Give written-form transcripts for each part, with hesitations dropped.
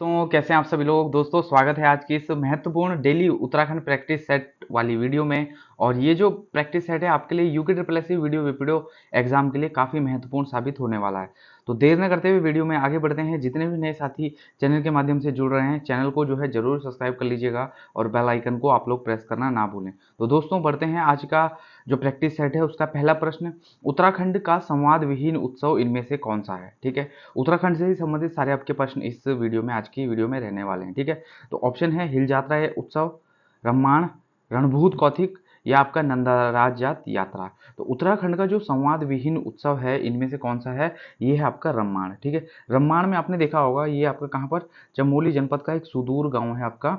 तो कैसे हैं आप सभी लोग। दोस्तों स्वागत है आज की इस महत्वपूर्ण डेली उत्तराखंड प्रैक्टिस सेट वाली वीडियो में। और ये जो प्रैक्टिस सेट है आपके लिए UK triple S video video exam के लिए काफ़ी महत्वपूर्ण साबित होने वाला है। तो देर न करते हुए वीडियो में आगे बढ़ते हैं। जितने भी नए साथी चैनल के माध्यम से जुड़ रहे हैं, चैनल को जो है जरूर सब्सक्राइब कर लीजिएगा और बेल आइकन को आप लोग प्रेस करना ना भूलें। तो दोस्तों बढ़ते हैं। आज का जो प्रैक्टिस सेट है उसका पहला प्रश्न, उत्तराखंड का संवाद विहीन उत्सव इनमें से कौन सा है। ठीक है, उत्तराखंड से ही संबंधित सारे आपके प्रश्न इस वीडियो में, आज की वीडियो में रहने वाले हैं। ठीक है, तो ऑप्शन है हिल जात्रा है उत्सव, रम्माण, रणभूत कौथिक या आपका नंदाराज जात यात्रा। तो उत्तराखंड का जो संवाद विहीन उत्सव है इनमें से कौन सा है, ये है आपका रम्माण। ठीक है, रम्माण में आपने देखा होगा ये आपका कहाँ पर, चमोली जनपद का एक सुदूर गांव है आपका,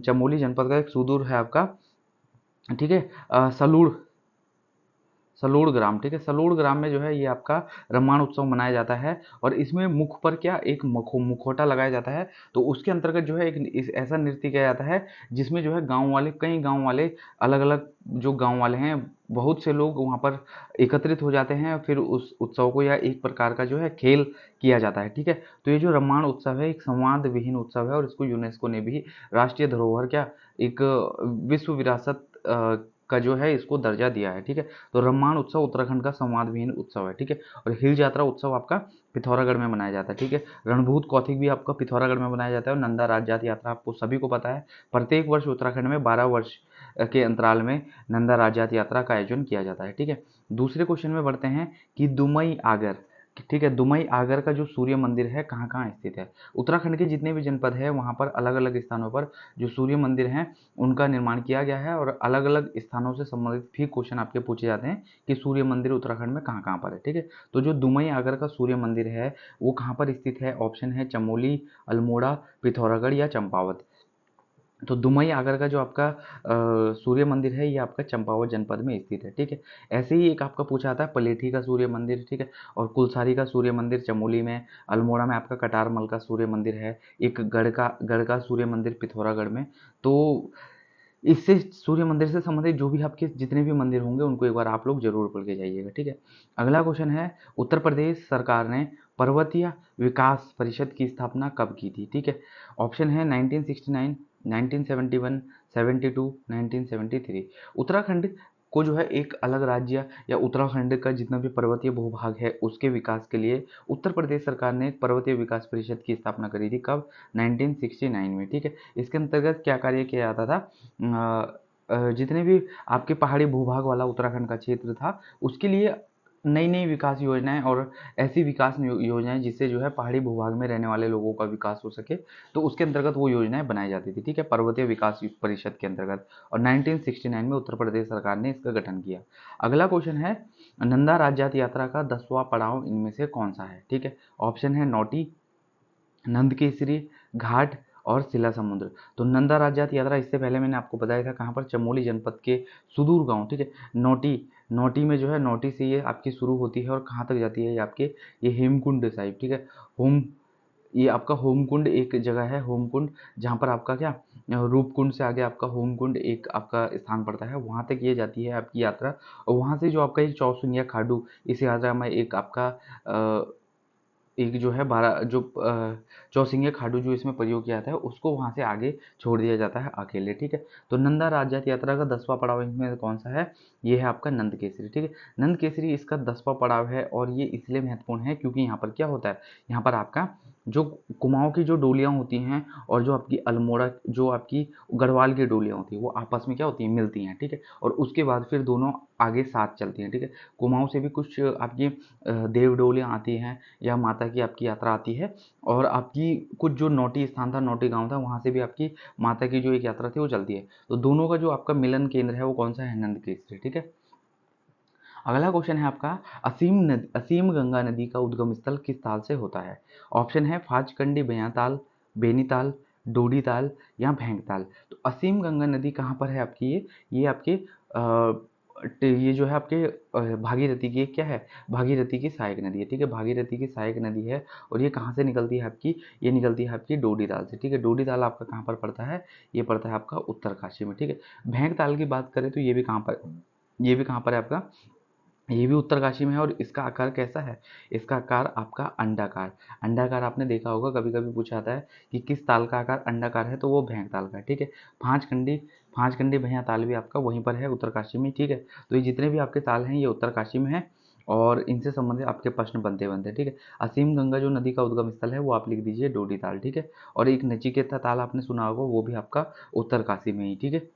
चमोली जनपद का एक सुदूर है आपका। ठीक है, सलूड़ सलूड़ ग्राम। ठीक है, सलूड़ ग्राम में जो है ये आपका रम्माण उत्सव मनाया जाता है। और इसमें मुख पर क्या एक मुखौटा लगाया जाता है। तो उसके अंतर्गत जो है एक ऐसा नृत्य किया जाता है जिसमें जो है गांव वाले, कई गांव वाले, अलग अलग जो गांव वाले हैं, बहुत से लोग वहां पर एकत्रित हो जाते हैं। फिर उस उत्सव को या एक प्रकार का जो है खेल किया जाता है। ठीक है, तो ये जो रम्माण उत्सव है एक संवाद विहीन उत्सव है और इसको यूनेस्को ने भी राष्ट्रीय धरोहर क्या, एक विश्व विरासत का जो है इसको दर्जा दिया है। ठीक है, तो रम्माण उत्सव उत्तराखंड का संवाद विहीन उत्सव है। ठीक है, और हिल यात्रा उत्सव आपका पिथौरागढ़ में मनाया जाता है। ठीक है, रणभूत कौथिक भी आपका पिथौरागढ़ में मनाया जाता है। और नंदा राजजात यात्रा आपको सभी को पता है, प्रत्येक वर्ष उत्तराखंड में 12 वर्ष के अंतराल में नंदा राजजात यात्रा का आयोजन किया जाता है। ठीक है, दूसरे क्वेश्चन में बढ़ते हैं कि दुमई आगर। ठीक है, दुमई आगर का जो सूर्य मंदिर है कहाँ कहाँ स्थित है। उत्तराखंड के जितने भी जनपद है वहाँ पर अलग अलग स्थानों पर जो सूर्य मंदिर हैं उनका निर्माण किया गया है। और अलग अलग स्थानों से संबंधित भी क्वेश्चन आपके पूछे जाते हैं कि सूर्य मंदिर उत्तराखंड में कहाँ कहाँ पर है। ठीक है, तो जो दुमई आगर का सूर्य मंदिर है वो कहाँ पर स्थित है, ऑप्शन है चमोली, अल्मोड़ा, पिथौरागढ़ या चंपावत। तो दुमई आगर का जो आपका सूर्य मंदिर है ये आपका चंपावत जनपद में स्थित है। ठीक है, ऐसे ही एक आपका पूछा आता है पलेठी का सूर्य मंदिर। ठीक है, और कुलसारी का सूर्य मंदिर चमोली में, अल्मोड़ा में आपका कटारमल का सूर्य मंदिर है, एक गढ़ का सूर्य मंदिर पिथौरागढ़ में। तो इससे सूर्य मंदिर से संबंधित जो भी आपके जितने भी मंदिर होंगे उनको एक बार आप लोग जरूर पढ़ के जाइएगा। ठीक है, अगला क्वेश्चन है, उत्तर प्रदेश सरकार ने पर्वतीय विकास परिषद की स्थापना कब की थी। ठीक है, ऑप्शन है 1969, 1971, 72, 1973। उत्तराखंड को जो है एक अलग राज्य या उत्तराखंड का जितना भी पर्वतीय भूभाग है उसके विकास के लिए उत्तर प्रदेश सरकार ने पर्वतीय विकास परिषद की स्थापना करी थी। कब, 1969 में। ठीक है, इसके अंतर्गत क्या कार्य किया जाता था, जितने भी आपके पहाड़ी भूभाग वाला उत्तराखंड का क्षेत्र था उसके लिए नई नई विकास योजनाएं और ऐसी विकास योजनाएं जिससे जो है पहाड़ी भूभाग में रहने वाले लोगों का विकास हो सके, तो उसके अंतर्गत वो योजनाएं बनाई जाती थी। ठीक है, पर्वतीय विकास परिषद के अंतर्गत। और 1969 में उत्तर प्रदेश सरकार ने इसका गठन किया। अगला क्वेश्चन है, नंदा राज्यात यात्रा का 10वां पड़ाव इनमें से कौन सा है। ठीक है, ऑप्शन है नौटी, नंदकेसरी, घाट और सिला समुद्र। तो नंदा राज्यात यात्रा इससे पहले मैंने आपको बताया था कहाँ पर, चमोली जनपद के सुदूर गांव। ठीक है, नोटी, नोटी में जो है नोटी से ये आपकी शुरू होती है और कहाँ तक जाती है ये आपके, ये हेमकुंड साहिब। ठीक है, होम, ये आपका होमकुंड एक जगह है, होमकुंड, जहाँ पर आपका क्या, रूपकुंड से आगे आपका होमकुंड एक आपका स्थान पड़ता है, वहाँ तक ये जाती है आपकी यात्रा। और वहाँ से जो आपका एक चौसुनिया खाडू, इस यात्रा में एक आपका एक जो है बारह जो चौसिंगे खाडू जो इसमें प्रयोग किया जाता है उसको वहाँ से आगे छोड़ दिया जाता है अकेले। ठीक है, तो नंदा राज्यात यात्रा का 10वां पड़ाव इनमें कौन सा है, ये है आपका नंद केसरी। ठीक है, नंद केसरी इसका 10वां पड़ाव है और ये इसलिए महत्वपूर्ण है क्योंकि यहाँ पर क्या होता है, यहाँ पर आपका जो कुमाऊं की जो डोलियाँ होती हैं और जो आपकी अल्मोड़ा, जो आपकी गढ़वाल की डोलियाँ होती हैं वो आपस में क्या होती हैं, मिलती हैं। ठीक है, और उसके बाद फिर दोनों आगे साथ चलती हैं। ठीक है, कुमाऊं से भी कुछ आपकी देव डोलियाँ आती हैं या माता की आपकी यात्रा आती है। और आपकी कुछ जो नौटी स्थान था, नौटी गांव था, वहाँ से भी आपकी माता की जो एक यात्रा थी वो चलती है। तो दोनों का जो आपका मिलन केंद्र है वो कौन सा है, नंद केसरी। ठीक है, अगला क्वेश्चन है आपका, असीम गंगा नदी का उद्गम स्थल किस ताल से होता है। ऑप्शन है फाजकंडी बयाताल, बेनीताल, डोडीताल या भेंगताल। तो असीम गंगा नदी कहाँ पर है आपकी, ये आपके ये जो है आपके भागीरथी की क्या है, भागीरथी की सहायक नदी है। ठीक है, भागीरथी की सहायक नदी है और ये कहाँ से निकलती है आपकी, ये निकलती है आपकी डोडीताल से। ठीक है, डोडीताल आपका कहाँ पर पड़ता है, ये पड़ता है आपका उत्तरकाशी में। ठीक है, भेंगताल की बात करें तो ये भी कहाँ पर, ये भी कहाँ पर है आपका ये भी उत्तरकाशी में है और इसका आकार कैसा है, इसका आकार आपका अंडाकार। अंडाकार आपने देखा होगा, कभी कभी पूछा जाता है कि किस ताल का आकार अंडाकार है, तो वो भैंक ताल का है। ठीक है, पाँच खंडी भैया ताल भी आपका वहीं पर है उत्तरकाशी में। ठीक है, तो ये जितने भी आपके ताल हैं ये उत्तरकाशी में है और इनसे संबंधित आपके प्रश्न बनते बनते हैं। ठीक है, असीम गंगा जो नदी का उद्गम स्थल है वो आप लिख दीजिए डोडी ताल। ठीक है, और एक नचिकेता ताल आपने सुना होगा, वो भी आपका उत्तरकाशी में ही। ठीक है,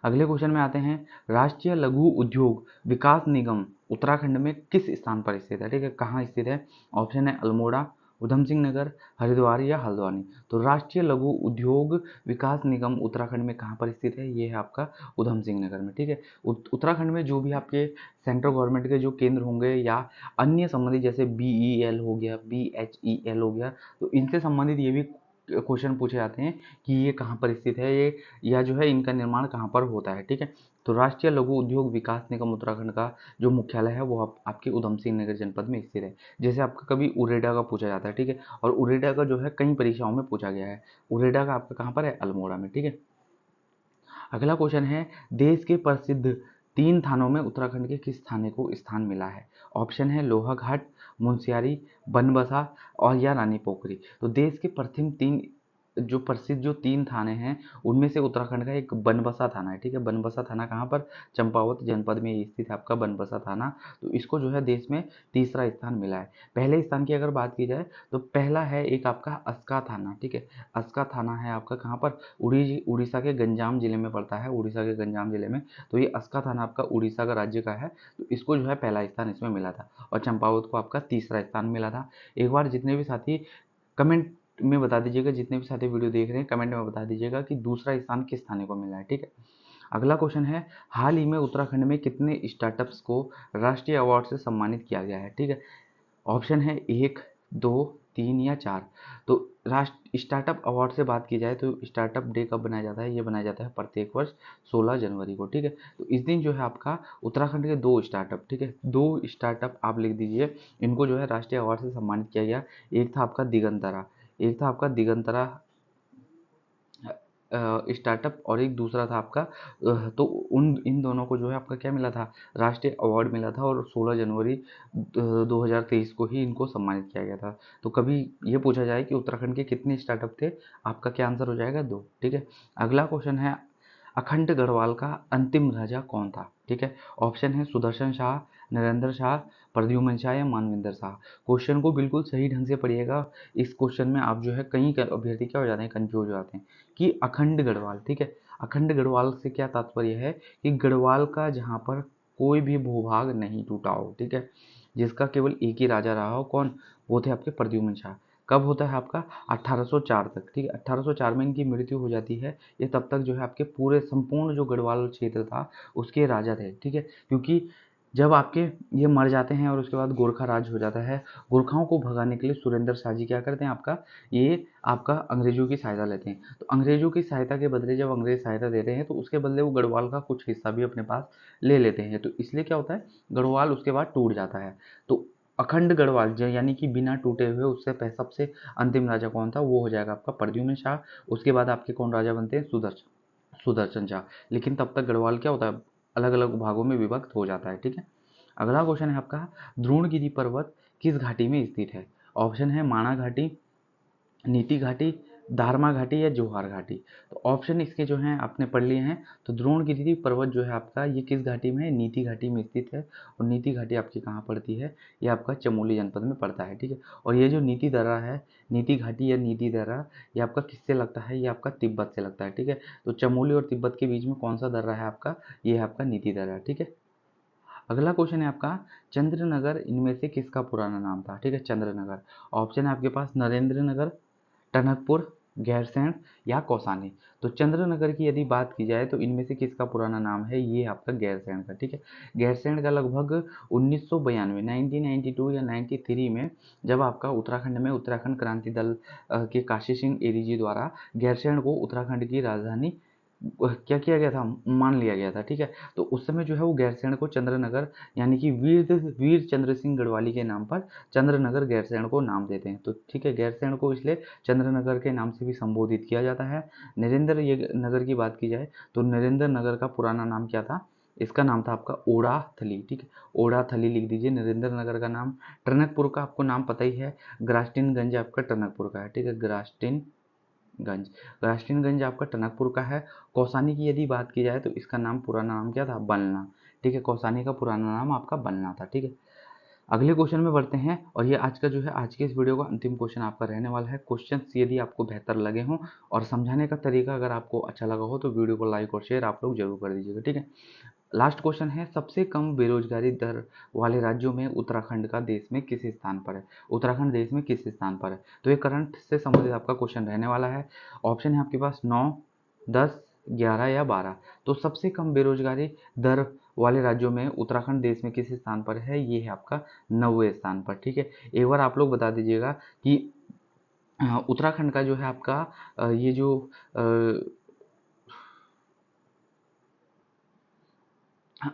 अगले क्वेश्चन में आते हैं। राष्ट्रीय लघु उद्योग विकास निगम उत्तराखंड में किस स्थान पर स्थित है? ठीक है, कहाँ स्थित है? ऑप्शन है अल्मोड़ा, उधम सिंह नगर, हरिद्वार या हल्द्वानी। तो राष्ट्रीय लघु उद्योग विकास निगम उत्तराखंड में कहाँ पर स्थित है? ये है आपका उधम सिंह नगर में। ठीक है, उत्तराखंड में जो भी आपके सेंट्रल गवर्नमेंट के जो केंद्र होंगे या अन्य संबंधित, जैसे BEL हो गया, BHEL हो गया, तो इनसे संबंधित ये भी क्वेश्चन पूछे जाते हैं कि ये कहाँ पर स्थित है, ये या जो है इनका निर्माण कहाँ पर होता है। ठीक है, तो राष्ट्रीय लघु उद्योग विकास निगम उत्तराखंड का जो मुख्यालय है वो आपके उधम सिंह नगर जनपद में स्थित है। जैसे आपका कभी उरेडा का पूछा जाता है। ठीक है, और उरेडा का जो है कई परीक्षाओं में पूछा गया है। उरेडा का आपका कहाँ पर है? अल्मोड़ा में। ठीक है, अगला क्वेश्चन है। देश के प्रसिद्ध 3 थानों में उत्तराखंड के किस थाने को स्थान मिला है? ऑप्शन है लोहाघाट, मुनस्यारी, बनबसा और या रानी पोखरी। तो देश के प्रथम 3 जो प्रसिद्ध जो 3 थाने हैं उनमें से उत्तराखंड का एक बनबसा थाना है। ठीक है, बनबसा थाना कहाँ पर? चंपावत जनपद में स्थित है आपका बनबसा थाना। तो इसको जो है देश में तीसरा स्थान मिला है। पहले स्थान की अगर बात की जाए तो पहला है एक आपका अस्का थाना। ठीक है, अस्का थाना है आपका कहाँ पर? उड़ीसा के गंजाम जिले में पड़ता है, उड़ीसा के गंजाम जिले में। तो ये अस्का थाना आपका उड़ीसा का राज्य का है, तो इसको जो है पहला स्थान इसमें मिला था और चंपावत को आपका तीसरा स्थान मिला था। एक बार जितने भी साथी कमेंट में बता दीजिएगा, जितने भी साथी वीडियो देख रहे हैं कमेंट में बता दीजिएगा कि दूसरा स्थान किस थाने को मिला है। ठीक है, अगला क्वेश्चन है। हाल ही में उत्तराखंड में कितने स्टार्टअप्स को राष्ट्रीय अवार्ड से सम्मानित किया गया है? ठीक है, ऑप्शन है 1, 2, 3 या 4। तो राष्ट्र स्टार्टअप अवार्ड से बात की जाए तो स्टार्टअप डे कब बनाया जाता है? ये बनाया जाता है प्रत्येक वर्ष 16 जनवरी को। ठीक है, तो इस दिन जो है आपका उत्तराखंड के 2 स्टार्टअप, ठीक है, 2 स्टार्टअप आप लिख दीजिए, इनको जो है राष्ट्रीय अवार्ड से सम्मानित किया गया। एक था आपका दिगंतरा, एक था आपका दिगंतरा स्टार्टअप और एक दूसरा था आपका तो उन इन दोनों को जो है आपका क्या मिला था? राष्ट्रीय अवार्ड मिला था और 16 जनवरी 2023 को ही इनको सम्मानित किया गया था। तो कभी ये पूछा जाए कि उत्तराखंड के कितने स्टार्टअप थे, आपका क्या आंसर हो जाएगा? 2। ठीक है, अगला क्वेश्चन है। अखंड गढ़वाल का अंतिम राजा कौन था? ठीक है, ऑप्शन है सुदर्शन शाह, नरेंद्र शाह, प्रद्युम्न शाह या मानवेंद्र शाह। क्वेश्चन को बिल्कुल सही ढंग से पढ़िएगा। इस क्वेश्चन में आप जो है कई अभ्यर्थी क्या हो जाते हैं? कंफ्यूज हो जाते हैं कि अखंड गढ़वाल। ठीक है, अखंड गढ़वाल से क्या तात्पर्य है कि गढ़वाल का जहाँ पर कोई भी भूभाग नहीं टूटा हो। ठीक है, जिसका केवल एक ही राजा रहा हो। कौन? वो थे आपके प्रद्युम्न शाह। कब होता है आपका? 1804 तक। ठीक है, 1804 में इनकी मृत्यु हो जाती है। ये तब तक जो है आपके पूरे संपूर्ण जो गढ़वाल क्षेत्र था उसके राजा थे। ठीक है, क्योंकि जब आपके ये मर जाते हैं और उसके बाद गोरखा राज हो जाता है, गोरखाओं को भगाने के लिए सुरेंद्र शाह जी क्या करते हैं? ये आपका अंग्रेजों की सहायता लेते हैं। तो अंग्रेजों की सहायता के बदले जब अंग्रेज सहायता देते हैं तो उसके बदले वो गढ़वाल का कुछ हिस्सा भी अपने पास ले लेते हैं। तो इसलिए क्या होता है? गढ़वाल उसके बाद टूट जाता है। तो अखंड गढ़वाल यानी कि बिना टूटे हुए उससे सबसे अंतिम राजा कौन था? वो हो जाएगा आपका प्रद्युम्न शाह। उसके बाद आपके कौन राजा बनते हैं? सुदर्शन शाह। लेकिन तब तक गढ़वाल क्या होता है? अलग अलग भागों में विभक्त हो जाता है। ठीक है, अगला क्वेश्चन है आपका। द्रोणगिरी पर्वत किस घाटी में स्थित है? ऑप्शन है माणा घाटी, नीति घाटी, दारमा घाटी या जोहार घाटी। तो ऑप्शन इसके जो हैं आपने पढ़ लिए हैं। तो द्रोणगिरी पर्वत जो है आपका ये किस घाटी में है? नीति घाटी में स्थित है। और नीति घाटी आपकी कहाँ पड़ती है? ये आपका चमोली जनपद में पड़ता है। ठीक है, और ये जो नीति दर्रा है, नीति घाटी या नीति दर्रा, ये आपका किससे लगता है? ये आपका तिब्बत से लगता है। ठीक है, तो चमोली और तिब्बत के बीच में कौन सा दर्रा है आपका? ये है आपका नीति दर्रा। ठीक है, अगला क्वेश्चन है आपका। चंद्रनगर इनमें से किसका पुराना नाम था? ठीक है, चंद्रनगर। ऑप्शन है आपके पास नरेंद्र नगर, टनकपुर, गैरसैंण या कौसानी। तो चंद्रनगर की यदि बात की जाए तो इनमें से किसका पुराना नाम है? ये आपका गैरसैंण का। ठीक है, गैरसैंण का लगभग 1992 1992 या 93 में जब आपका उत्तराखंड में उत्तराखंड क्रांति दल के काशी सिंह एरीजी द्वारा गैरसैंण को उत्तराखंड की राजधानी क्या किया गया था, मान लिया गया था, ठीक है। तो उस समय जो है वो गैरसैंण को चंद्रनगर यानी कि वीर चंद्र सिंह गढ़वाली के नाम पर चंद्रनगर गैरसैंण को नाम देते हैं। तो ठीक है, गैरसैंण को इसलिए चंद्रनगर के नाम से भी संबोधित किया जाता है। नरेंद्र ये नगर की बात की जाए तो नरेंद्र नगर का पुराना नाम क्या था, इसका नाम था आपका ओढ़ाथली, ठीक है। ओढ़ाथली लिख दीजिए नरेंद्र नगर का नाम। टनकपुर का आपको नाम पता ही है, ग्रास्टिनगंज आपका टनकपुर का है, ठीक है। ग्रास्टिनगंज आपका टनकपुर का है। कौसानी की यदि बात की जाए तो इसका नाम पुराना नाम क्या था, बलना, ठीक है। कौसानी का पुराना नाम आपका बलना था, ठीक है। अगले क्वेश्चन में बढ़ते हैं और ये आज का जो है आज के इस वीडियो का अंतिम क्वेश्चन आपका रहने वाला है। क्वेश्चंस यदि आपको बेहतर लगे हों और समझाने का तरीका अगर आपको अच्छा लगा हो तो वीडियो को लाइक और शेयर आप लोग जरूर कर दीजिएगा, ठीक है। लास्ट क्वेश्चन है, सबसे कम बेरोजगारी दर वाले राज्यों में उत्तराखंड का देश में किस स्थान पर है। उत्तराखंड देश में किस स्थान पर है। तो ये करंट से संबंधित आपका क्वेश्चन रहने वाला है। ऑप्शन है आपके पास 9, 10, 11 या 12। तो सबसे कम बेरोजगारी दर वाले राज्यों में उत्तराखंड देश में किस स्थान पर है, ये है आपका 9वें स्थान पर, ठीक है। एक बार आप लोग बता दीजिएगा कि उत्तराखंड का जो है आपका ये जो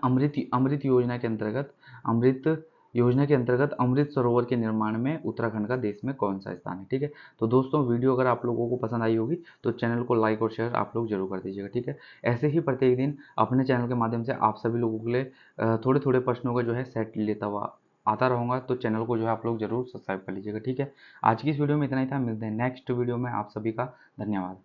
अमृत योजना के अंतर्गत अमृत सरोवर के निर्माण में उत्तराखंड का देश में कौन सा स्थान है, ठीक है। तो दोस्तों वीडियो अगर आप लोगों को पसंद आई होगी तो चैनल को लाइक और शेयर आप लोग जरूर कर दीजिएगा, ठीक है। ऐसे ही प्रत्येक दिन अपने चैनल के माध्यम से आप सभी लोगों के लिए थोड़े थोड़े प्रश्नों का जो है सेट लेता हुआ आता रहूँगा। तो चैनल को जो है आप लोग जरूर सब्सक्राइब कर लीजिएगा, ठीक है। आज की इस वीडियो में इतना ही था, मिलते हैं नेक्स्ट वीडियो में। आप सभी का धन्यवाद।